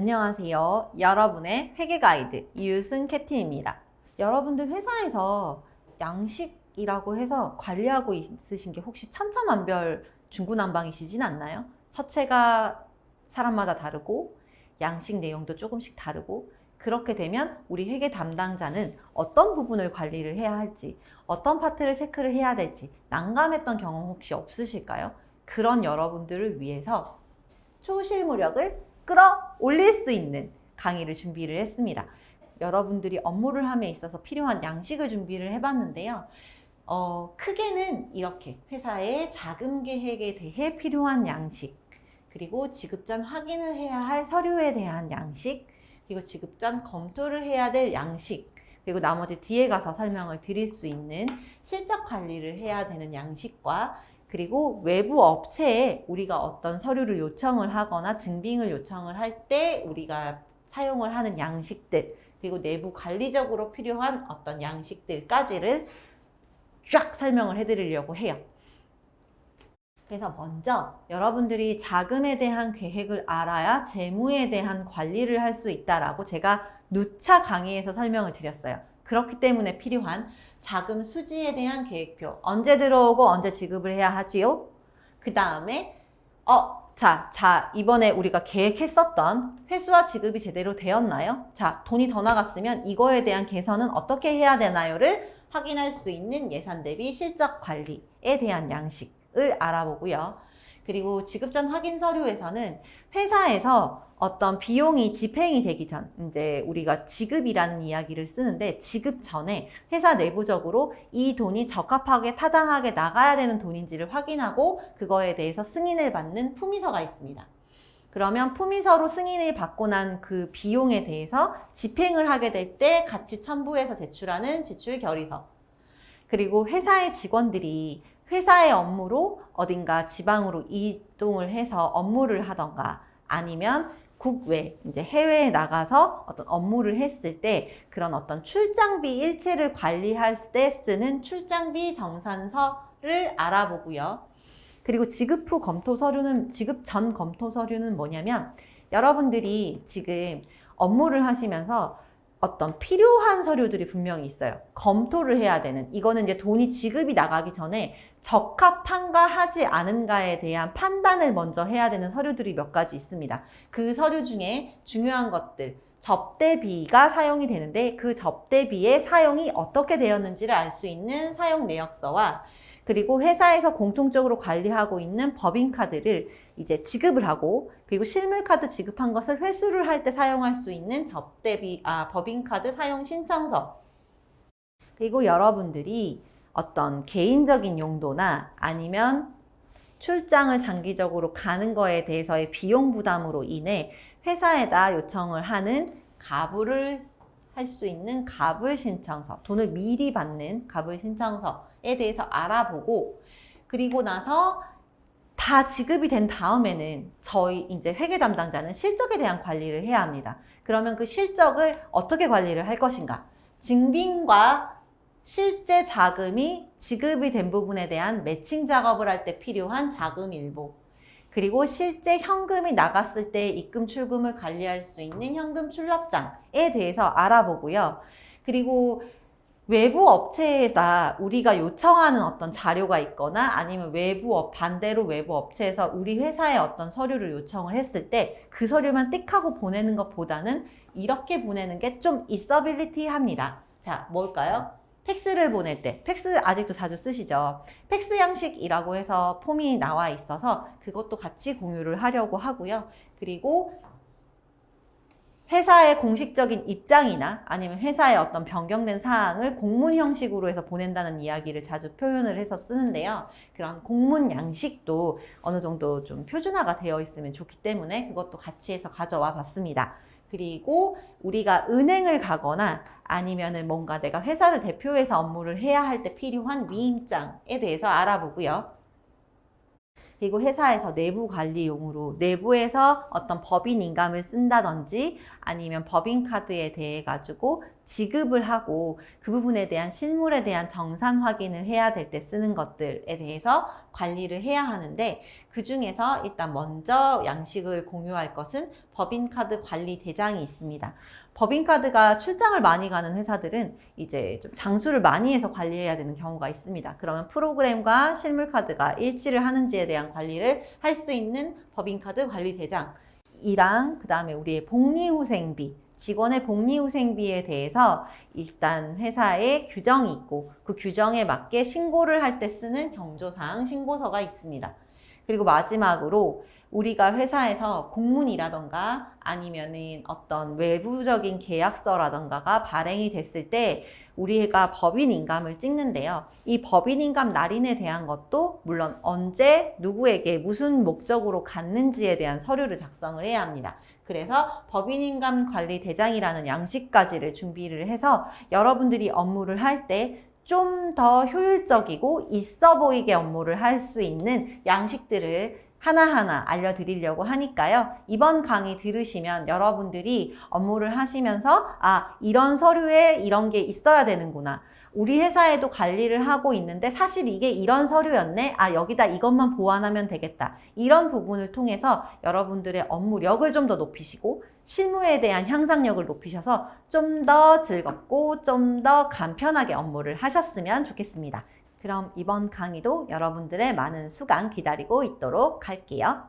안녕하세요. 여러분의 회계 가이드 이웃은 캡틴입니다. 여러분들 회사에서 양식이라고 해서 관리하고 있으신 게 혹시 천차만별 중구난방이시진 않나요? 서체가 사람마다 다르고 양식 내용도 조금씩 다르고, 그렇게 되면 우리 회계 담당자는 어떤 부분을 관리를 해야 할지, 어떤 파트를 체크를 해야 될지 난감했던 경험 혹시 없으실까요? 그런 여러분들을 위해서 초실무력을 끌어올릴 수 있는 강의를 준비를 했습니다. 여러분들이 업무를 함에 있어서 필요한 양식을 준비를 해봤는데요. 크게는 이렇게 회사의 자금 계획에 대해 필요한 양식, 그리고 지급 전 확인을 해야 할 서류에 대한 양식, 그리고 지급 전 검토를 해야 될 양식, 그리고 나머지 뒤에 가서 설명을 드릴 수 있는 실적 관리를 해야 되는 양식과, 그리고 외부 업체에 우리가 어떤 서류를 요청을 하거나 증빙을 요청을 할 때 우리가 사용을 하는 양식들, 그리고 내부 관리적으로 필요한 어떤 양식들까지를 쫙 설명을 해드리려고 해요. 그래서 먼저 여러분들이 자금에 대한 계획을 알아야 재무에 대한 관리를 할 수 있다라고 제가 누차 강의에서 설명을 드렸어요. 그렇기 때문에 필요한 자금 수지에 대한 계획표, 언제 들어오고 언제 지급을 해야 하지요? 그 다음에 이번에 우리가 계획했었던 회수와 지급이 제대로 되었나요? 자, 돈이 더 나갔으면 이거에 대한 개선은 어떻게 해야 되나요를 확인할 수 있는 예산 대비 실적 관리에 대한 양식을 알아보고요. 그리고 지급 전 확인 서류에서는 회사에서 어떤 비용이 집행이 되기 전, 이제 우리가 지급이라는 이야기를 쓰는데, 지급 전에 회사 내부적으로 이 돈이 적합하게 타당하게 나가야 되는 돈인지를 확인하고 그거에 대해서 승인을 받는 품위서가 있습니다. 그러면 품위서로 승인을 받고 난 그 비용에 대해서 집행을 하게 될 때 같이 첨부해서 제출하는 지출 결의서, 그리고 회사의 직원들이 회사의 업무로 어딘가 지방으로 이동을 해서 업무를 하던가, 아니면 국외, 이제 해외에 나가서 어떤 업무를 했을 때 그런 어떤 출장비 일체를 관리할 때 쓰는 출장비 정산서를 알아보고요. 그리고 지급 후 검토 서류는, 지급 전 검토 서류는 뭐냐면, 여러분들이 지금 업무를 하시면서 어떤 필요한 서류들이 분명히 있어요. 검토를 해야 되는, 이거는 이제 돈이 지급이 나가기 전에 적합한가 하지 않은가에 대한 판단을 먼저 해야 되는 서류들이 몇 가지 있습니다. 그 서류 중에 중요한 것들, 접대비가 사용이 되는데 그 접대비의 사용이 어떻게 되었는지를 알 수 있는 사용 내역서와, 그리고 회사에서 공통적으로 관리하고 있는 법인카드를 이제 지급을 하고, 그리고 실물카드 지급한 것을 회수를 할 때 사용할 수 있는 법인카드 사용 신청서, 그리고 여러분들이 어떤 개인적인 용도나 아니면 출장을 장기적으로 가는 거에 대해서의 비용 부담으로 인해 회사에다 요청을 하는 가불을 할 수 있는 가불 신청서, 돈을 미리 받는 가불 신청서에 대해서 알아보고, 그리고 나서 다 지급이 된 다음에는 저희 이제 회계 담당자는 실적에 대한 관리를 해야 합니다. 그러면 그 실적을 어떻게 관리를 할 것인가? 증빙과 실제 자금이 지급이 된 부분에 대한 매칭 작업을 할 때 필요한 자금 일복, 그리고 실제 현금이 나갔을 때 입금 출금을 관리할 수 있는 현금 출납장에 대해서 알아보고요. 그리고 외부 업체에다 우리가 요청하는 어떤 자료가 있거나, 아니면 반대로 외부 업체에서 우리 회사에 어떤 서류를 요청을 했을 때 그 서류만 띡 하고 보내는 것보다는 이렇게 보내는 게 좀 있어빌리티 합니다. 자, 뭘까요? 팩스를 보낼 때, 팩스 아직도 자주 쓰시죠? 팩스 양식이라고 해서 폼이 나와 있어서 그것도 같이 공유를 하려고 하고요. 그리고 회사의 공식적인 입장이나 아니면 회사의 어떤 변경된 사항을 공문 형식으로 해서 보낸다는 이야기를 자주 표현을 해서 쓰는데요. 그런 공문 양식도 어느 정도 좀 표준화가 되어 있으면 좋기 때문에 그것도 같이 해서 가져와 봤습니다. 그리고 우리가 은행을 가거나 아니면은 뭔가 내가 회사를 대표해서 업무를 해야 할 때 필요한 위임장에 대해서 알아보고요. 그리고 회사에서 내부 관리용으로 내부에서 어떤 법인 인감을 쓴다든지 아니면 법인 카드에 대해 가지고 지급을 하고 그 부분에 대한 실물에 대한 정산 확인을 해야 될 때 쓰는 것들에 대해서 관리를 해야 하는데 그 중에서 일단 먼저 양식을 공유할 것은 법인카드 관리 대장이 있습니다. 법인카드가 출장을 많이 가는 회사들은 이제 좀 장수를 많이 해서 관리해야 되는 경우가 있습니다. 그러면 프로그램과 실물카드가 일치를 하는지에 대한 관리를 할 수 있는 법인카드 관리 대장이랑 그 다음에 우리의 복리후생비, 직원의 복리후생비에 대해서 일단 회사에 규정이 있고 그 규정에 맞게 신고를 할 때 쓰는 경조사항 신고서가 있습니다. 그리고 마지막으로 우리가 회사에서 공문이라던가 아니면은 어떤 외부적인 계약서라던가가 발행이 됐을 때 우리가 법인인감을 찍는데요. 이 법인인감 날인에 대한 것도 물론 언제 누구에게 무슨 목적으로 갔는지에 대한 서류를 작성을 해야 합니다. 그래서 법인인감 관리 대장이라는 양식까지를 준비를 해서 여러분들이 업무를 할 때 좀 더 효율적이고 있어 보이게 업무를 할 수 있는 양식들을 하나하나 알려드리려고 하니까요. 이번 강의 들으시면 여러분들이 업무를 하시면서 이런 서류에 이런 게 있어야 되는구나. 우리 회사에도 관리를 하고 있는데 사실 이게 이런 서류였네. 여기다 이것만 보완하면 되겠다. 이런 부분을 통해서 여러분들의 업무력을 좀 더 높이시고 실무에 대한 향상력을 높이셔서 좀 더 즐겁고 좀 더 간편하게 업무를 하셨으면 좋겠습니다. 그럼 이번 강의도 여러분들의 많은 수강 기다리고 있도록 할게요.